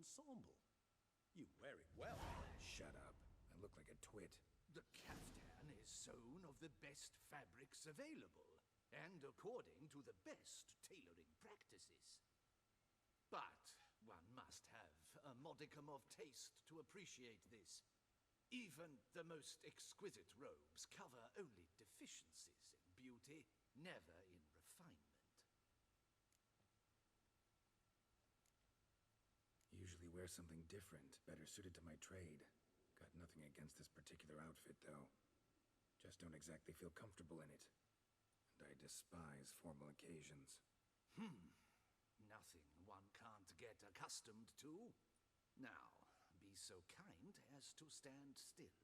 ensemble. You wear it well. Shut up. I look like a twit. The caftan is sewn of the best fabrics available, and according to the best tailoring practices. But one must have a modicum of taste to appreciate this. Even the most exquisite robes cover only deficiencies in beauty, never in refinement. Usually wear something different, better suited to my trade. Got nothing against this particular outfit, though. Just don't exactly feel comfortable in it. And I despise formal occasions. Nothing one can't get accustomed to. Now, be so kind as to stand still.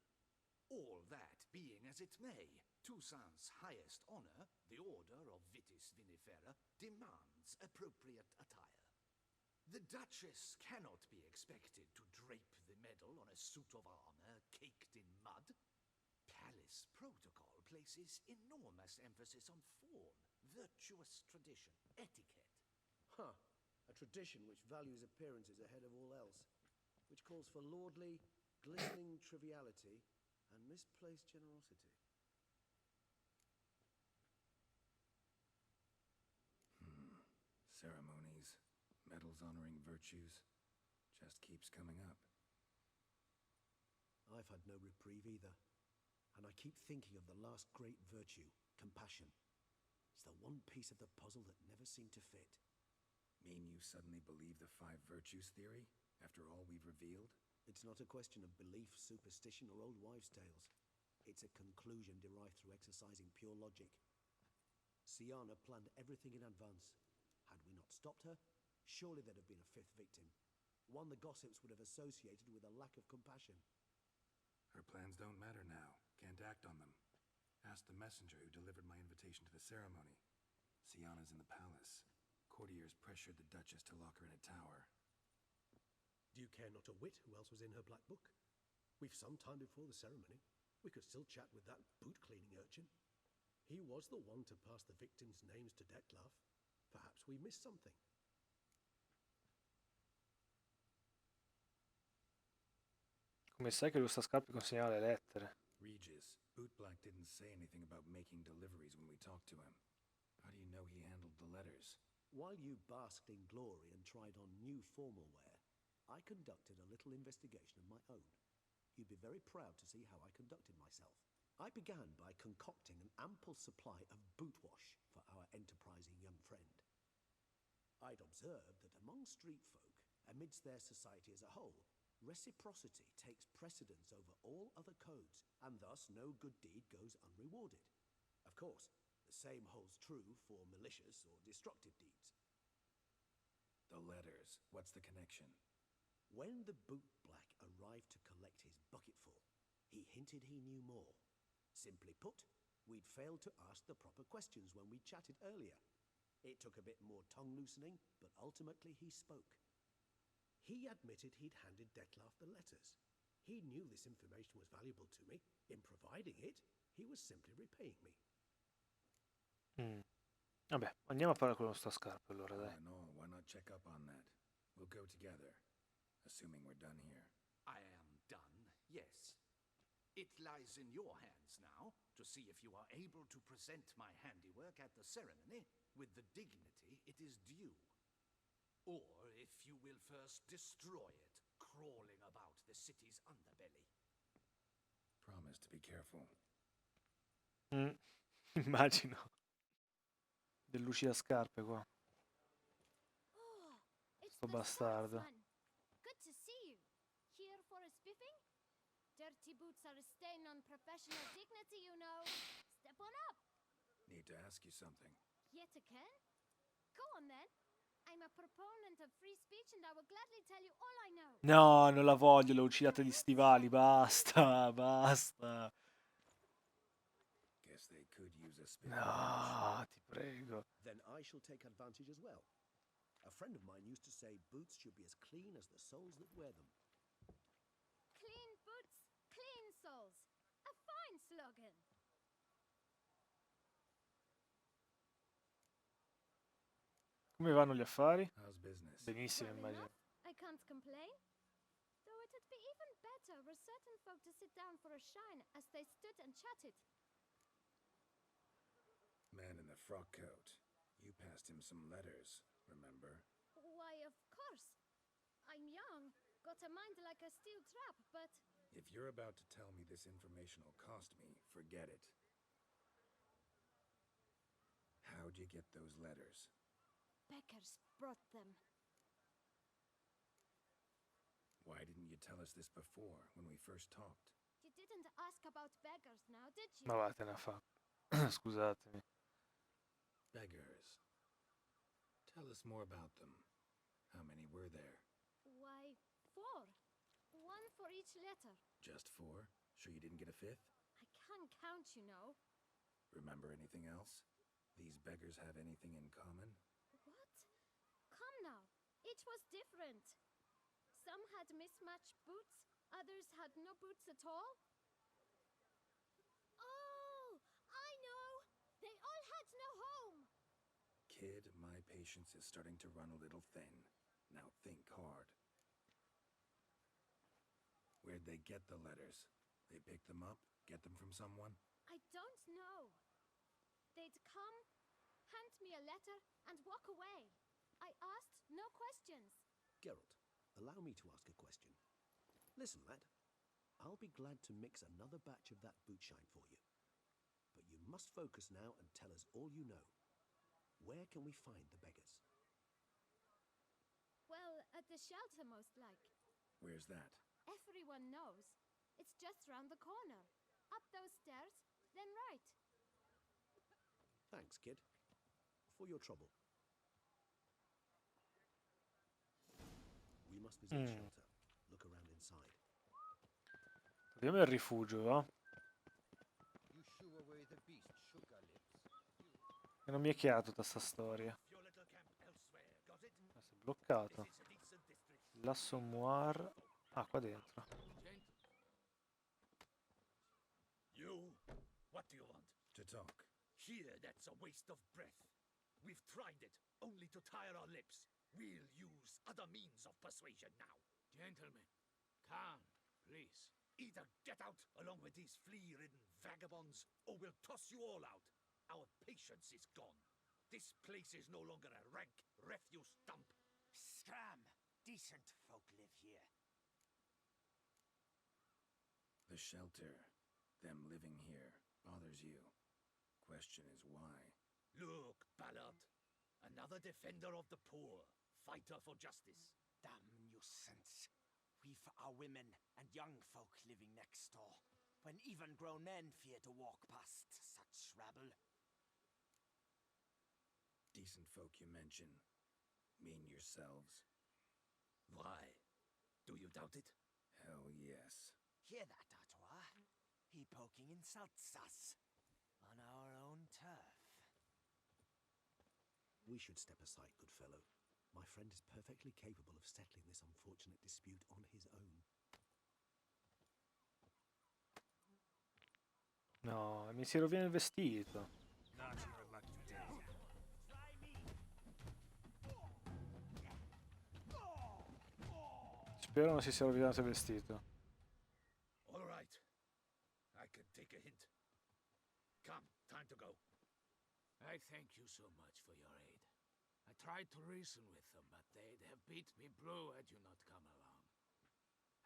All that being as it may, Toussaint's highest honor, the Order of Vitis Vinifera, demands appropriate attire. The Duchess cannot be expected to drape the medal on a suit of armor caked in mud. Palace protocol places enormous emphasis on form, virtuous tradition, etiquette. Huh. A tradition which values appearances ahead of all else. Which calls for lordly, glistening triviality and misplaced generosity. Ceremonies, medals honoring virtues, just keeps coming up. I've had no reprieve either. And I keep thinking of the last great virtue, compassion. It's the one piece of the puzzle that never seemed to fit. Mean you suddenly believe the 5 virtues theory, after all we've revealed? It's not a question of belief, superstition, or old wives' tales. It's a conclusion derived through exercising pure logic. Siana planned everything in advance. Had we not stopped her, surely there'd have been a 5th victim. One the gossips would have associated with a lack of compassion. Her plans don't matter now. Can't act on them. Ask the messenger who delivered my invitation to the ceremony. Siana's in the palace. Courtiers pressured the Duchess to lock her in a tower. Do you care not a whit who else was in her black book? We've some time before the ceremony. We could still chat with that boot-cleaning urchin. He was the one to pass the victims' names to Detlef. Perhaps we missed something. Come sai che Scarpe consegnava le lettere? Regis, Bootblack didn't say anything about making deliveries when we talked to him. How do you know he handled the letters? While you basked in glory and tried on new formal wear, I conducted a little investigation of my own. You'd be very proud to see how I conducted myself. I began by concocting an ample supply of boot wash for our enterprising young friend. I'd observed that among street folk, amidst their society as a whole, reciprocity takes precedence over all other codes, and thus no good deed goes unrewarded. Of course, the same holds true for malicious or destructive deeds. The letters. What's the connection? When the bootblack arrived to collect his bucketful, he hinted he knew more. Simply put, we'd failed to ask the proper questions when we chatted earlier. It took a bit more tongue-loosening, but ultimately he spoke. He admitted he'd handed Detlef the letters. He knew this information was valuable to me. In providing it, he was simply repaying me. Vabbè, andiamo a fare quello sta scarpe allora, dai. No, why not check up on that? We'll go together, assuming we're done here. I am done, yes. It lies in your hands now to see if you are able to present my handiwork at the ceremony with the dignity it is due. Or if you will first destroy it, crawling about the city's underbelly. Promise to be careful. Immagino. Del lucidascarpe qua. Oh, it's Sto the bastardo. swordsman. Good to see you. Here for a spiffing? Dirty boots are a stain on professional dignity, you know. Step on up. Need to ask you something. Yet again? Go on then. I'm a proponent of free speech and I will gladly tell you all I know. No, non la voglio, l'ho uccidata di stivali, basta, basta. Guess they could use a spin. No, ti prego. Then I shall take advantage as well. A friend of mine used to say boots should be as clean as the soles that wear them. Clean boots, clean soles. A fine slogan. Come vanno gli affari? How's business? Benissimo, Well immagino. enough. I can't complain. Though it'd be even better were certain folk to sit down for a shine as they stood and chatted. Man in the frock coat. You passed him some letters, remember? Why, of course. I'm young, got a mind like a steel trap, but... If you're about to tell me this information will cost me, forget it. How'd you get those letters? Beggars brought them. Why didn't you tell us this before, when we first talked? You didn't ask about beggars now, did you? Ma vattene a fa. Scusatemi. Beggars. Tell us more about them. How many were there? Why, 4. 1 for each letter. Just 4? Sure you didn't get a 5th? I can't count, you know. Remember anything else? These beggars have anything in common? What? Come now. Each was different. Some had mismatched boots, others had no boots at all. Oh, I know! They all had no home! Kid, my patience is starting to run a little thin. Now think hard. Where'd they get the letters? They pick them up? Get them from someone? I don't know. They'd come, hand me a letter, and walk away. I asked no questions. Geralt, allow me to ask a question. Listen, lad. I'll be glad to mix another batch of that bootshine for you. But you must focus now and tell us all you know. Where can we find the beggars? Well, at the shelter, most like. Where's that? Everyone knows. It's just round the corner. Up those stairs, then right. Thanks, kid. For your trouble. We must visit the shelter. Look around inside. Vediamo il rifugio, va? You shoo away the beast, sugar lips. Che non mi è chiara tutta sta storia. Si è bloccato. L'assommoir. Ah, qua dentro. You? What do you want? To talk. Here, that's a waste of breath. We've tried it, only to tire our lips. We'll use other means of persuasion now. Gentlemen, calm, please. Either get out along with these flea-ridden vagabonds, or we'll toss you all out. Our patience is gone. This place is no longer a rank refuse dump. Scram! Decent folk live here. The shelter, them living here, bothers you. Question is why. Look, Ballard. Another defender of the poor. Fighter for justice. Damn nuisance. We've our women and young folk living next door, when even grown men fear to walk past such rabble. Decent folk you mention. Mean yourselves? Why? Do you doubt it? Hell yes. Hear that, Artois? He poking insults us. On our own turf. We should step aside, good fellow. My friend is perfectly capable of settling this unfortunate dispute on his own. No, mi si rovina il vestito. Spero non si sia rovinato il vestito. All right. I can take a hint. Come, time to go. I thank you so much for your aid. I tried to reason with them, but they'd have beat me blue had you not come along.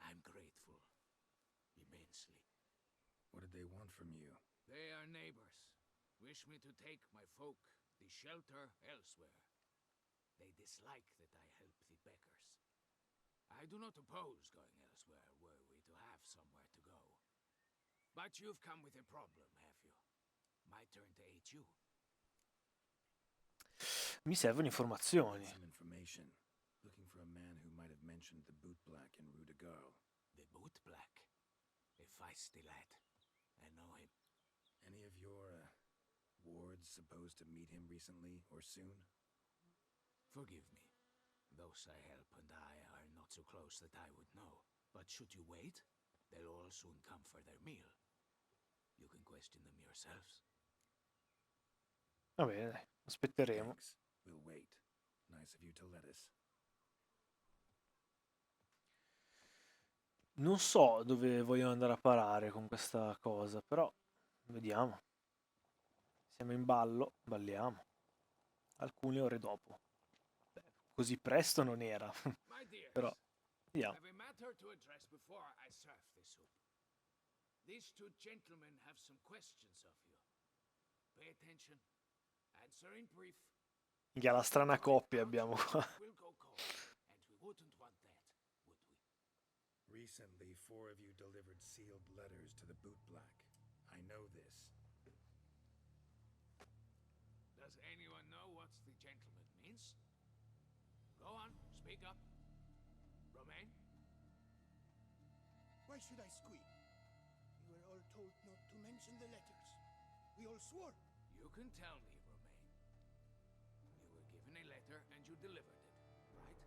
I'm grateful. Immensely. What did they want from you? They are neighbors. Wish me to take my folk, the shelter, elsewhere. They dislike that I help the beggars. I do not oppose going elsewhere, were we to have somewhere to go. But you've come with a problem, have you? My turn to aid you. Mi servono informazioni. Some information. Looking for a man who might have mentioned the boot black in Rue de Garl. The boot black. A feisty lad. I know him. Any of your, wards supposed to meet him recently or soon? Forgive me. Those I help and I are not so close that I would know. But should you wait, they'll all soon come for their meal. You can question them yourselves. Va bene, dai, aspetteremo. Thanks. We'll wait. Nice of you to let us. Non so dove vogliono andare a parare con questa cosa, però vediamo. Siamo in ballo, balliamo. Alcune ore dopo. Beh, così presto non era, My dears, però vediamo. I've a matter to address before I serve the soup. These two gentlemen have some questions of you. Pay attention. Answer in brief. Minchia, la strana coppia abbiamo qua. We'll go cold, and we wouldn't want that, would we? Recently, 4 of you delivered sealed letters to the bootblack. I know this. Does anyone know what the gentleman means? Go on, speak up. Romain? Why should I squeak? We were all told not to mention the letters. We all swore. You can tell me, Romain. You were given a letter and you delivered it, right?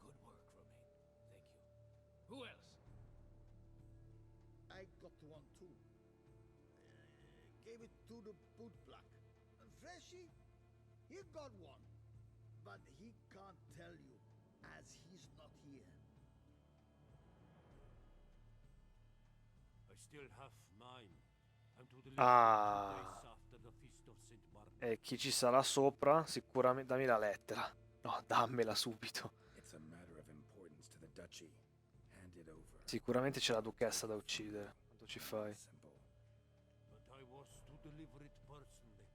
Good work, Romain. Thank you. Who else? I got one too. Gave it to the bootblack. Freshy, he got one. But he can't tell you, as he's not here. I still have mine. I'm to deliver 2 Ah. days after the feast of St. Martin. E chi ci sarà sopra? Sicuramente dammi la lettera. No, dammela subito. It's a matter of importance to the duchy. Hand it over. Sicuramente c'è la duchessa da uccidere. Quanto ci fai? Simple. But I was to deliver it personally.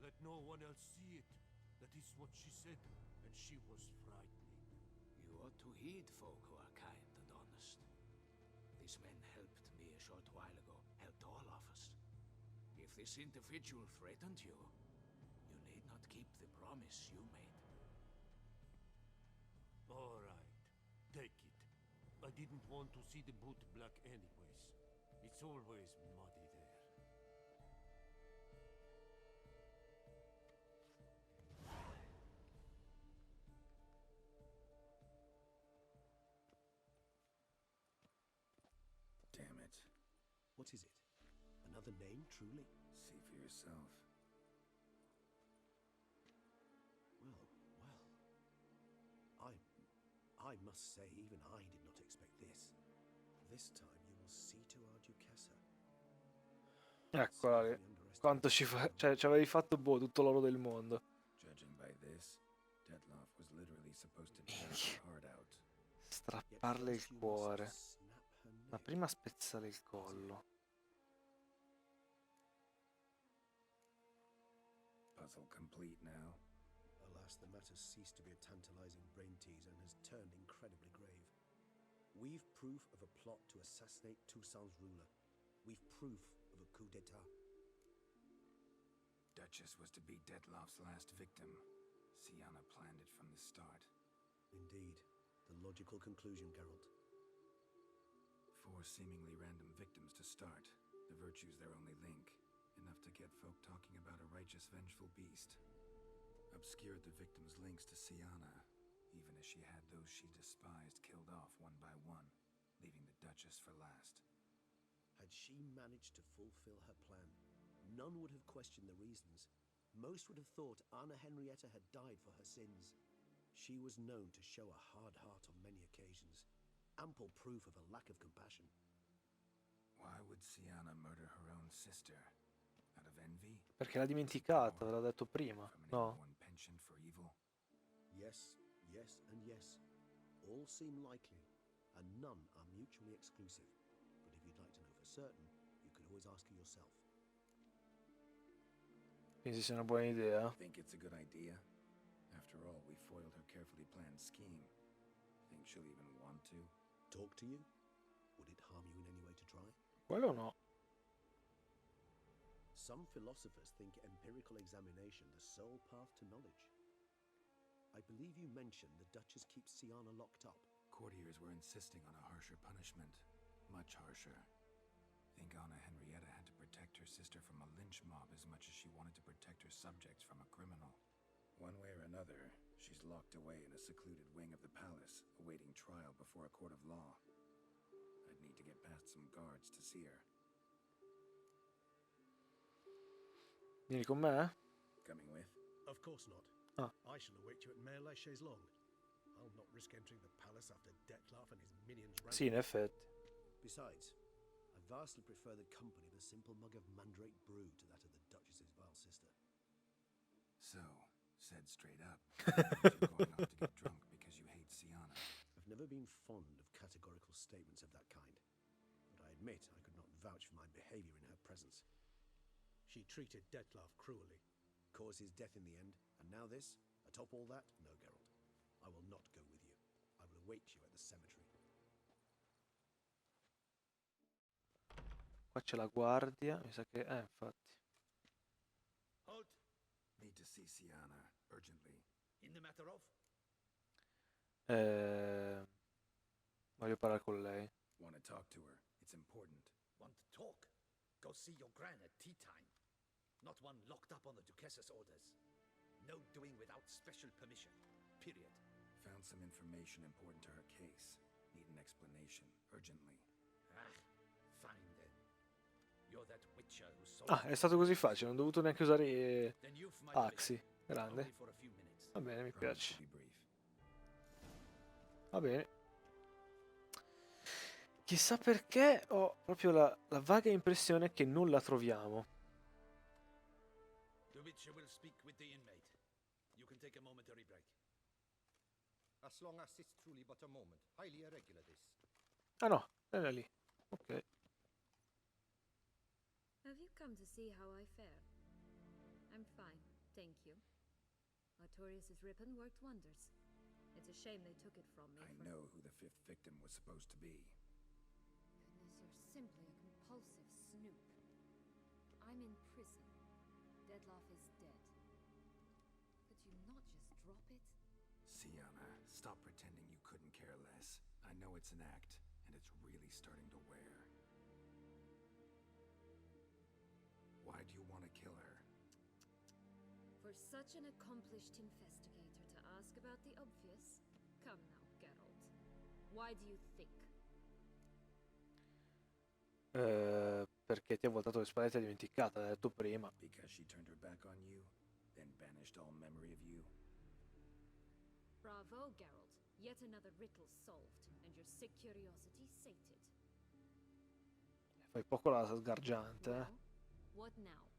Let no one else see it. That is what she said, and she was frightening. You ought to heed folk who are kind and honest. These men helped me a short while ago, helped all of us. If this individual threatened you, you need not keep the promise you made. All right, take it. I didn't want to see the boot black anyways. It's always muddy there. Damn it. What is it? Another name, truly? See for yourself. Well. I must say, even I did not expect this. This time you will see to our duchessa. Eccola lì. Quanto ci avevi fatto tutto l'oro del mondo. Judging by this, Dettlaff was literally supposed to tear her heart out. Strapparle il cuore. Ma prima spezzare il collo. Puzzle complete now. Alas, the matter's ceased to be a tantalizing brain teaser and has turned incredibly grave. We've proof of a plot to assassinate Toussaint's ruler. We've proof of a coup d'etat. Duchess was to be Dettlaff's last victim. Sienna planned it from the start. Indeed, the logical conclusion, Geralt. 4 seemingly random victims to start. The virtue's their only link. Enough to get folk talking about a righteous, vengeful beast. Obscured the victims' links to Sienna, even as she had those she despised killed off one by one, leaving the Duchess for last. Had she managed to fulfill her plan, none would have questioned the reasons. Most would have thought Anna Henrietta had died for her sins. She was known to show a hard heart on many occasions. Ample proof of a lack of compassion. Why would Sienna murder her own sister? Out of envy? Perché l'ha dimenticata, ve l'ho detto prima. From an No. inborn penchant for evil? Yes, and yes. All seem likely, and none are mutually exclusive. But if you'd like to know for certain, you could always ask her yourself. Pensi sia una buona idea? Think it's a good idea? After all, we foiled her carefully planned scheme. Think she'll even want to? Talk to you? Would it harm you in any way to try? Quello no. Some philosophers think empirical examination the sole path to knowledge. I believe you mentioned the Duchess keeps Sienna locked up. Courtiers were insisting on a harsher punishment. Much harsher. Think Anna Henrietta had to protect her sister from a lynch mob as much as she wanted to protect her subjects from a criminal. One way or another, she's locked away in a secluded wing of the palace, awaiting trial before a court of law. I'd need to get past some guards to see her. Vieni con me? Coming with? Of course not. Ah. I shall await you at Mère la Chaise Longue. I'll not risk entering the palace after Dettlaff and his minions ran. Sì, in effetti. Besides, I vastly prefer the company of a simple mug of mandrake brew to that of the Duchess's vile sister. So, said straight up, you're going off to get drunk because you hate Sienna. I've never been fond of categorical statements of that kind, but I admit I could not vouch for my behavior in her presence. She treated Dettlaff cruelly. Caused his death in the end, and now this? Atop all that? No, Geralt. I will not go with you. I will await you at the cemetery. Qua c'è la guardia, mi sa che... infatti. Halt! Need to see Sienna, urgently. In the matter of? Voglio parlare con lei. Want to talk to her. It's important. Want to talk? Go see your gran at tea time. Not one locked up on the Duchess's orders. No doing without special permission. Period. Found some information important to her case. Need an explanation, urgently. Ah, fine then. You're that witcher who sold... Ah, è stato così facile, non ho dovuto neanche usare Then you've my Axi. permission. Grande. Only for a few minutes. Va bene, mi Promise piace. to be brief. Va bene. Chissà perché ho proprio la vaga impressione che non la troviamo. The witcher will speak with the inmate. You can take a momentary break. As long as it's truly but a moment. Highly irregular, this. Ah no, era lì. Ok. Have you come to see how I fare? I'm fine, thank you. Artorius' ribbon worked wonders. It's a shame they took it from me. I know who the fifth victim was supposed to be. Goodness, you're simply a compulsive snoop. I'm in prison. Dettlaff is dead. Could you not just drop it? Sienna, stop pretending you couldn't care less. I know it's an act, and it's really starting to wear. Why do you want to kill her? For such an accomplished investigator to ask about the obvious? Come now, Geralt. Why do you think? Perché ti ha voltato le spalle e ti ha dimenticata, l'ha detto prima. Because she turned her back on you, then banished all memory of you? Bravo, Geralt. Yet another riddle solved, and your sick curiosity sated. Fai poco la sgargiante, eh. Well, what now?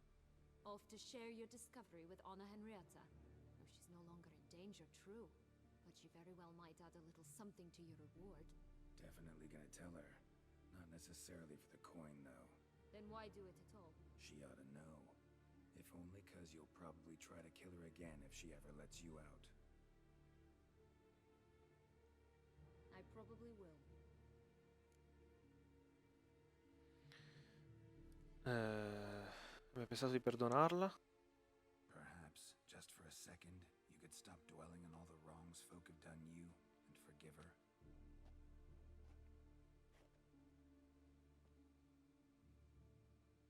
Off to share your discovery with Anna Henrietta? Oh, she's no longer in danger, true. But she very well might add a little something to your reward. Definitely gonna tell her. Not necessarily for the coin, though. Then why do it at all? She ought to know. If only 'cause you'll probably try to kill her again if she ever lets you out. I probably will. Hai pensato di perdonarla? Perhaps, just for a second, you could stop dwelling on all the wrongs folk have done you and forgive her.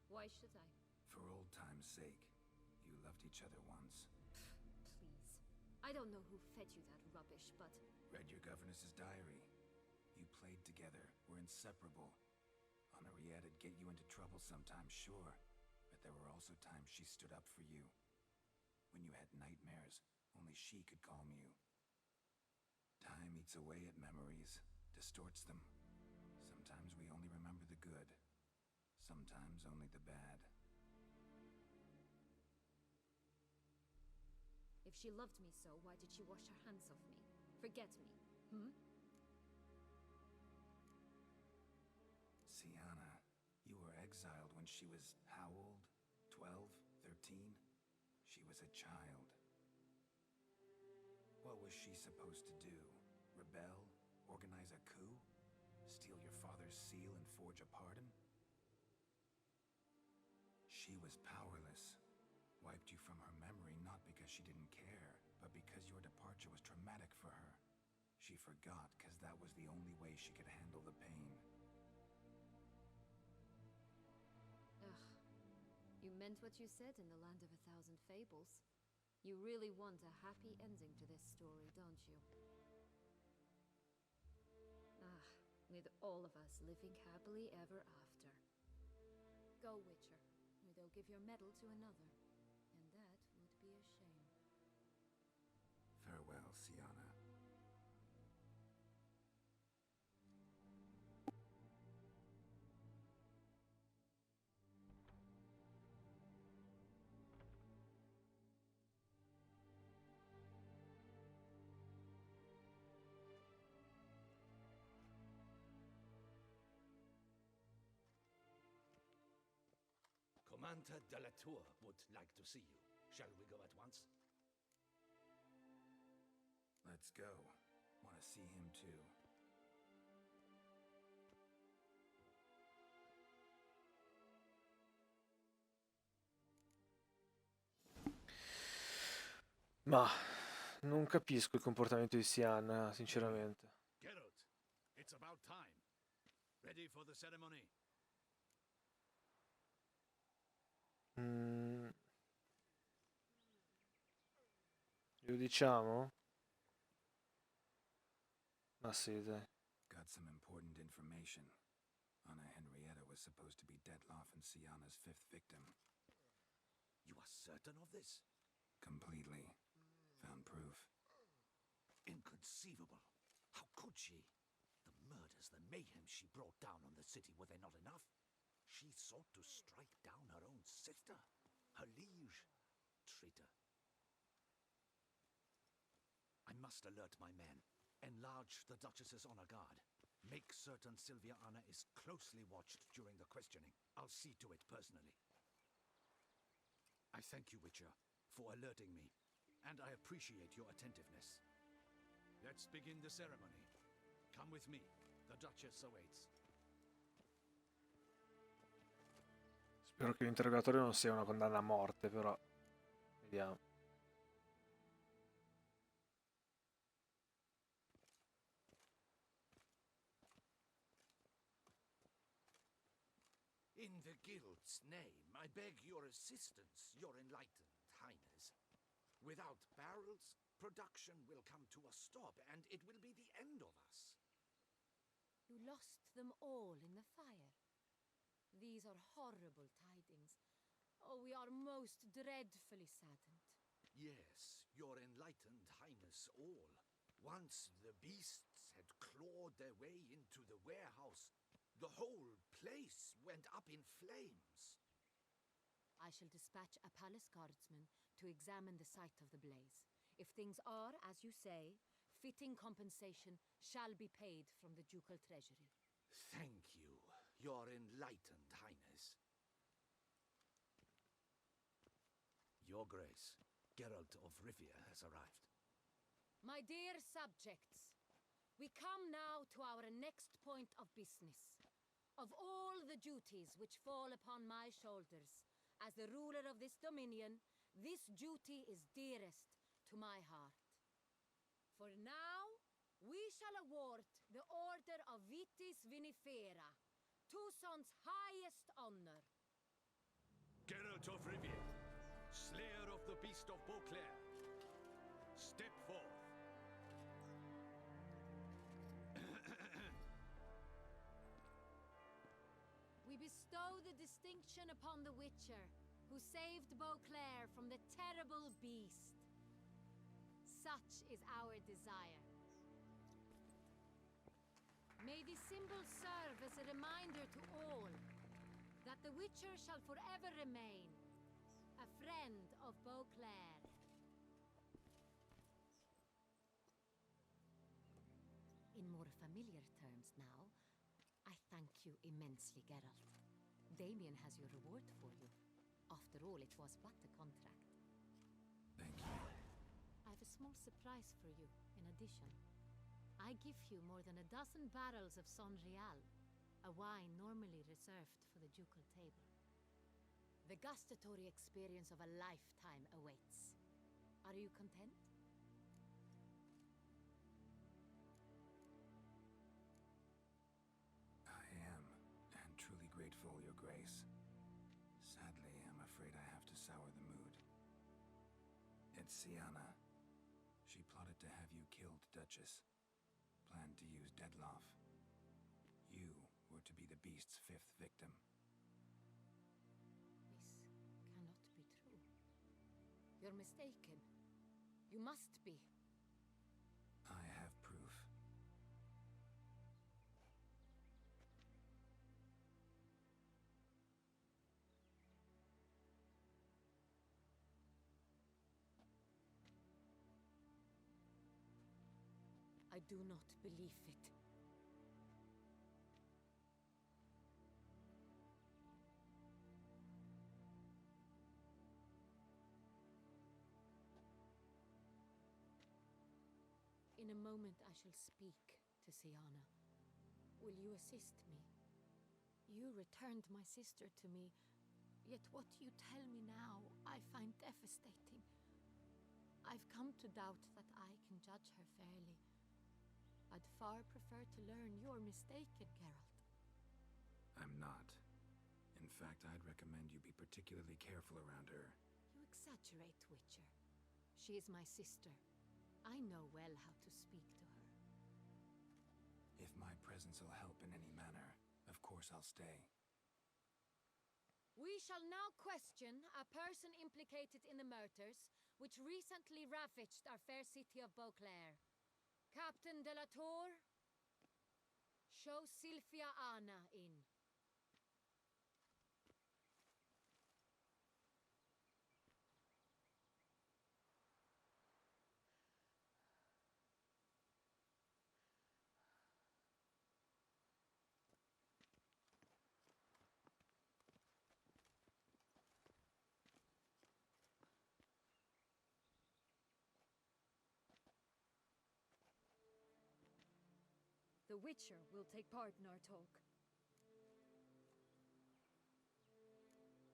Why should I? For old time's sake. You loved each other once. Please. I don't know who fed you that rubbish, but... Read your governess's diary. You played together, were inseparable. Henriette'd get you into trouble sometimes, sure. But there were also times she stood up for you. When you had nightmares, only she could calm you. Time eats away at memories, distorts them. Sometimes we only remember the good. Sometimes only the bad. If she loved me so, why did she wash her hands of me? Forget me, hmm? Sienna, you were exiled when she was how old? 12? 13? She was a child. What was she supposed to do? Rebel? Organize a coup? Steal your father's seal and forge a pardon? She was powerless. Wiped you from her memory not because she didn't care, but because your departure was traumatic for her. She forgot because that was the only way she could handle the pain. Ugh. You meant what you said in the land of 1,000 fables. You really want a happy ending to this story, don't you? Ah, with all of us living happily ever after. Go, Witcher, or they'll give your medal to another. And that would be a shame. Farewell, Sienna. Commander de la Tour would like to see you. Shall we go at once? Let's go. Want to see him too. Ma non capisco il comportamento di Sian, sinceramente. Geralt, it's about time. Ready for the ceremony? Lo diciamo? Ma sì, dai. Got some important information. Anna Henrietta was supposed to be Detloff and Sienna's 5th victim. You are certain of this? Completely. Found proof. Inconceivable. How could she? The murders, the mayhem she brought down on the city, were they not enough? She sought to strike down her own sister, her liege. Traitor. I must alert my men. Enlarge the Duchess's honor guard. Make certain Sylvia Anna is closely watched during the questioning. I'll see to it personally. I thank you, Witcher, for alerting me, and I appreciate your attentiveness. Let's begin the ceremony. Come with me. The Duchess awaits. Spero che l'interrogatorio non sia una condanna a morte, però. Vediamo. In the Guild's name, I beg your assistance, your enlightened highness. Without barrels, production will come to a stop, and it will be the end of us. You lost them all in the fire. These are horrible tidings. Oh, we are most dreadfully saddened. Yes, your enlightened highness all. Once the beasts had clawed their way into the warehouse, the whole place went up in flames. I shall dispatch a palace guardsman to examine the site of the blaze. If things are, as you say, fitting compensation shall be paid from the ducal treasury. Thank you, your enlightened highness. Your Grace, Geralt of Rivia has arrived. My dear subjects, we come now to our next point of business. Of all the duties which fall upon my shoulders, as the ruler of this dominion, this duty is dearest to my heart. For now, we shall award the Order of Vitis Vinifera, Tucson's highest honor. Geralt of Rivia, slayer of the beast of Beauclair, step forth. We bestow the distinction upon the Witcher, who saved Beauclair from the terrible beast. Such is our desire. May the symbol serve as a reminder to all that the Witcher shall forever remain a friend of Beauclair. In more familiar terms now, I thank you immensely, Geralt. Damien has your reward for you. After all, it was but a contract. Thank you. I have a small surprise for you, in addition. I give you more than a dozen barrels of Son Real, a wine normally reserved for the ducal table. The gustatory experience of a lifetime awaits. Are you content? I am, and truly grateful, Your Grace. Sadly, I'm afraid I have to sour the mood. It's Sienna. She plotted to have you killed, Duchess. Planned to use Detloff. You were to be the beast's 5th victim. This cannot be true. You're mistaken. You must be. I have proof. I do not believe it. In a moment I shall speak to Siana. Will you assist me? You returned my sister to me, yet what you tell me now I find devastating. I've come to doubt that I can judge her fairly. I'd far prefer to learn you're mistaken, Geralt. I'm not. In fact, I'd recommend you be particularly careful around her. You exaggerate, Witcher. She is my sister. I know well how to speak to her. If my presence will help in any manner, of course I'll stay. We shall now question a person implicated in the murders which recently ravaged our fair city of Beauclair. Captain de la Tour, show Sylvia Anna in. The Witcher will take part in our talk.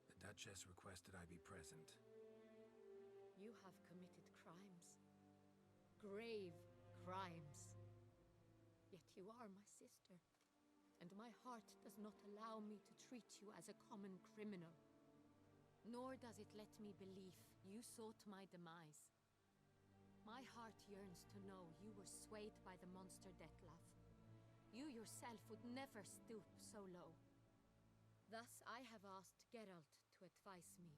The Duchess requested I be present. You have committed crimes. Grave crimes. Yet you are my sister, and my heart does not allow me to treat you as a common criminal. Nor does it let me believe you sought my demise. My heart yearns to know you were swayed by the monster Dettlaff. You yourself would never stoop so low. Thus I have asked Geralt to advise me,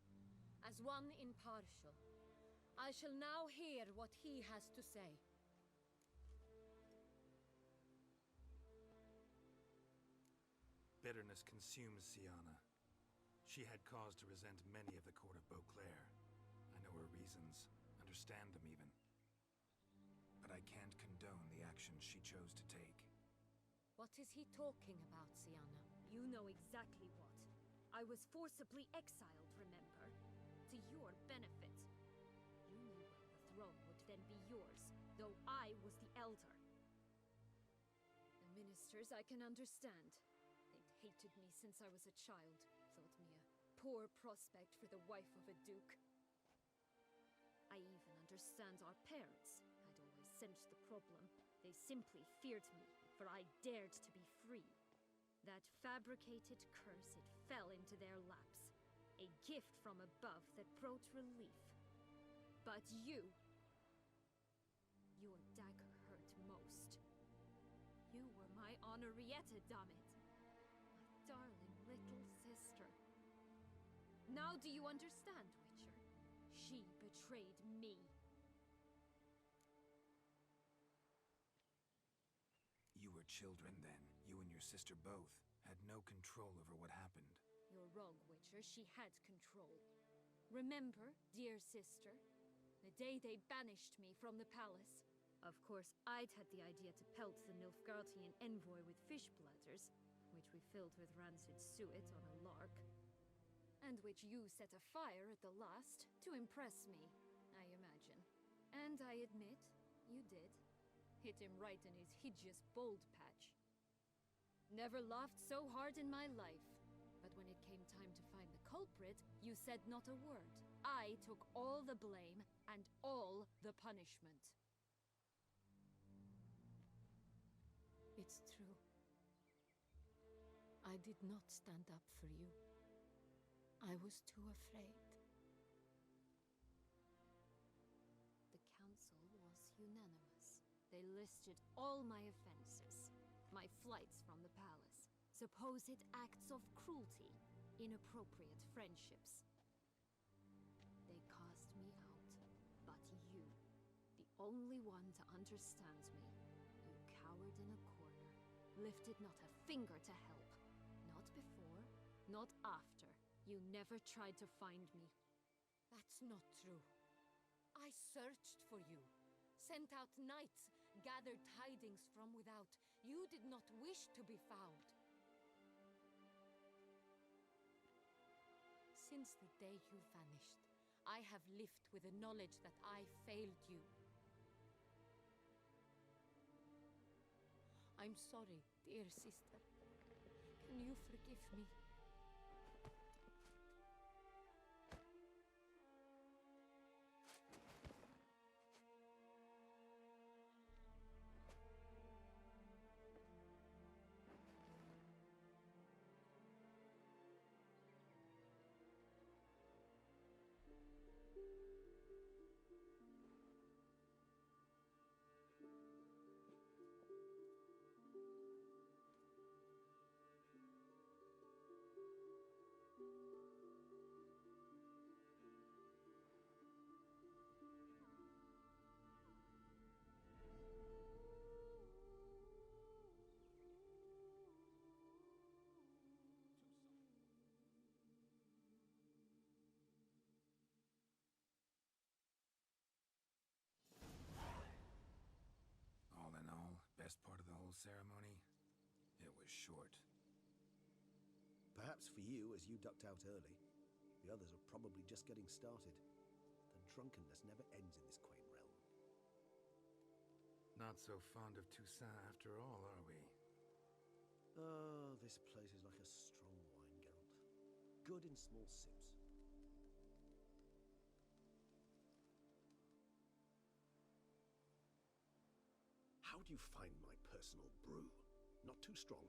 as one impartial. I shall now hear what he has to say. Bitterness consumes Siana. She had cause to resent many of the court of Beauclair. I know her reasons, understand them even. But I can't condone the actions she chose to take. What is he talking about, Siana? You know exactly what. I was forcibly exiled, remember? To your benefit. You knew well the throne would then be yours, though I was the elder. The ministers I can understand. They'd hated me since I was a child, thought me a poor prospect for the wife of a duke. I even understand our parents. I'd always sensed the problem. They simply feared me, for I dared to be free. That fabricated curse, it fell into their laps. A gift from above that brought relief. But you... Your dagger hurt most. You were my Henrietta, dammit. My darling little sister. Now do you understand, Witcher? She betrayed me. You were children then. You and your sister both had no control over what happened. You're wrong, Witcher. She had control. Remember, dear sister, the day they banished me from the palace? Of course, I'd had the idea to pelt the Nilfgaardian envoy with fish bladders, which we filled with rancid suet on a lark, and which you set afire at the last to impress me, I imagine. And I admit, you did. Hit him right in his hideous bald patch. Never laughed so hard in my life. But when it came time to find the culprit, you said not a word. I took all the blame and all the punishment. It's true. I did not stand up for you. I was too afraid. The council was unanimous. They listed all my offenses, my flights from the palace, supposed acts of cruelty, inappropriate friendships. They cast me out, but you, the only one to understand me, you cowered in a corner, lifted not a finger to help. Not before, not after. You never tried to find me. That's not true. I searched for you, sent out knights, gathered tidings from without. You did not wish to be found. Since the day you vanished, I have lived with the knowledge that I failed you. I'm sorry, dear sister. Can you forgive me? All in all, best part of the whole ceremony? It was short. Perhaps for you, as you ducked out early. The others are probably just getting started. The drunkenness never ends in this quaint realm. Not so fond of Toussaint after all, are we? Oh, this place is like a strong wine, Geralt. Good in small sips. How do you find my personal brew? Not too strong?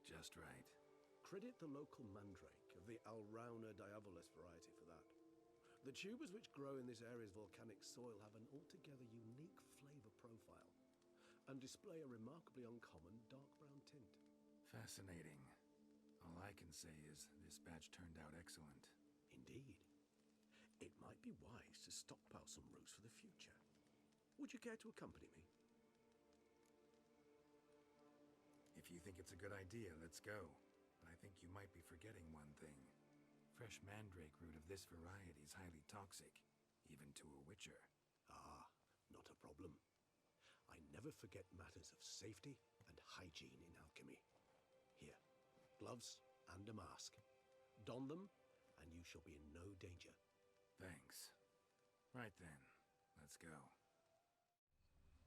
Just right. Credit the local mandrake of the Alrauna diavolis variety for that. The tubers which grow in this area's volcanic soil have an altogether unique flavor profile and display a remarkably uncommon dark brown tint. Fascinating. All I can say is this batch turned out excellent. Indeed. It might be wise to stockpile some roots for the future. Would you care to accompany me? If you think it's a good idea, let's go. But I think you might be forgetting one thing. Fresh mandrake root of this variety is highly toxic, even to a witcher. Ah, not a problem. I never forget matters of safety and hygiene in alchemy. Here, gloves and a mask. Don them, and you shall be in no danger. Thanks. Right then, let's go.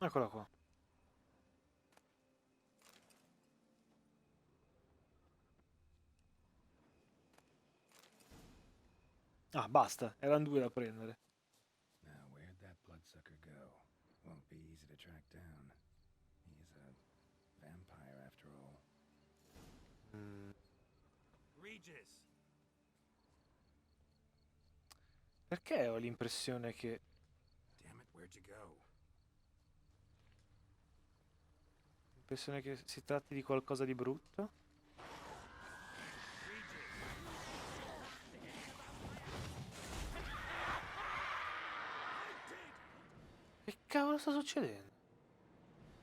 Eccola qua. Ah, basta, erano due da prendere. Now, where'd that bloodsucker go? Won't be easy to track down. He's a vampire after all. Regis! Perché ho l'impressione che... Damn it, where'd you go? L'impressione che si tratti di qualcosa di brutto? Che cavolo sta succedendo?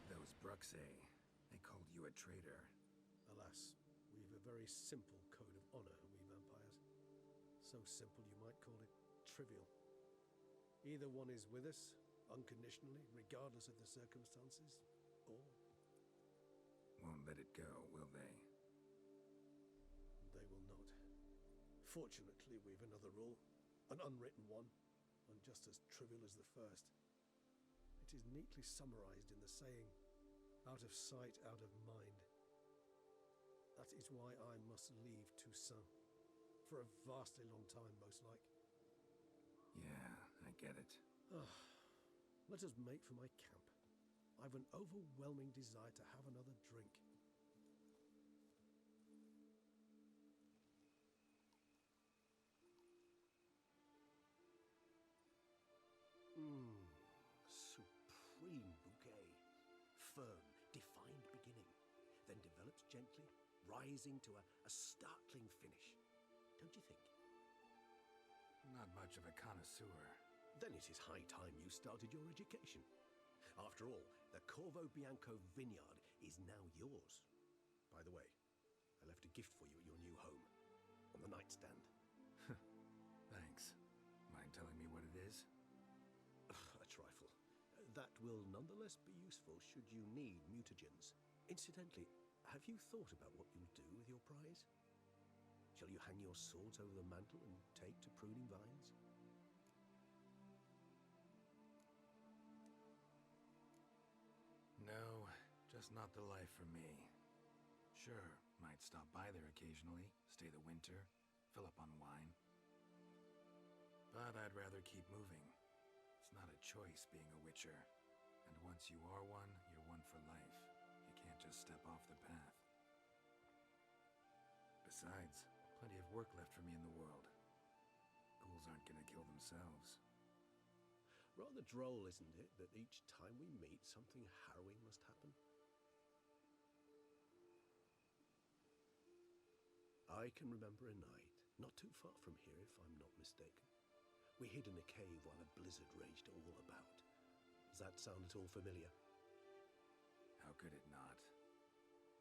Those Bruxay, they called you a traitor. Alas, we've a very simple code of honor, we vampires. So simple you might call it trivial. Either one is with us, unconditionally, regardless of the circumstances, or... Won't let it go, will they? They will not. Fortunately, we've another rule, an unwritten one, and just as trivial as the first. It is neatly summarized in the saying, out of sight, out of mind. That is why I must leave Toussaint. For a vastly long time, most like. Yeah, I get it. Let us make for my camp. I've an overwhelming desire to have another drink. Supreme bouquet. Firm, defined beginning, then develops gently, rising to a startling finish. Don't you think? Not much of a connoisseur. Then it is high time you started your education. After all, the Corvo Bianco vineyard is now yours. By the way, I left a gift for you at your new home, on the nightstand. Thanks. Mind telling me what it is? A trifle. That will nonetheless be useful should you need mutagens. Incidentally, have you thought about what you'll do with your prize? Shall you hang your swords over the mantle and take to pruning vines? No, just not the life for me. Sure, might stop by there occasionally, stay the winter, fill up on wine. But I'd rather keep moving. It's not a choice being a witcher. And once you are one, you're one for life. You can't just step off the path. Besides, plenty of work left for me in the world. Ghouls aren't gonna kill themselves. Rather droll, isn't it, that each time we meet, something harrowing must happen? I can remember a night, not too far from here if I'm not mistaken. We hid in a cave while a blizzard raged all about. Does that sound at all familiar? How could it not?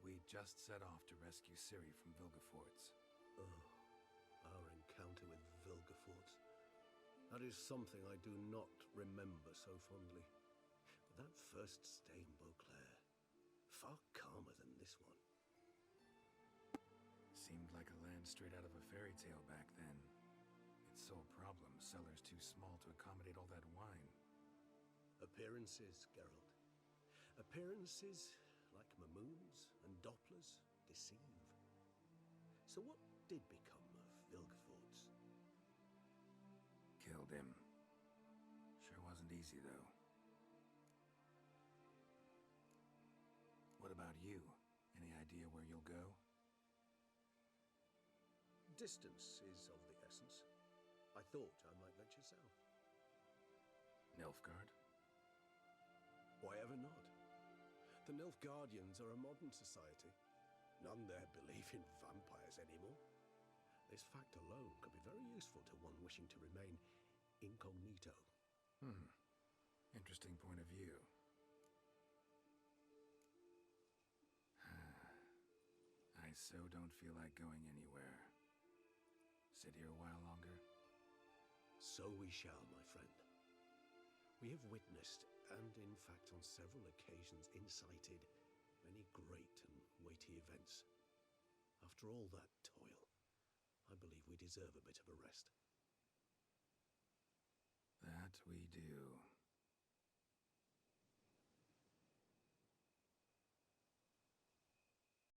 We just set off to rescue Ciri from Vilgefortz. Oh, our encounter with Vilgefortz. That is something I do not remember so fondly. But that first stay in Beauclair, far calmer than this one. Seemed like a land straight out of a fairy tale back then. Its sole problem, cellars too small to accommodate all that wine. Appearances, Geralt. Appearances, like Mamoons and Dopplers, deceive. So what did become of Vilgefortz? Killed him. Sure wasn't easy, though. What about you? Any idea where you'll go? Distance is of the essence. I thought I might venture south. Nilfgaard? Why ever not? The Nilfgaardians are a modern society. None there believe in vampires anymore. This fact alone could be very useful to one wishing to remain incognito. Interesting point of view. I so don't feel like going anywhere. Sit here a while longer? So we shall, my friend. We have witnessed, and in fact on several occasions incited, many great and weighty events. After all that toil, I believe we deserve a bit of a rest. That we do.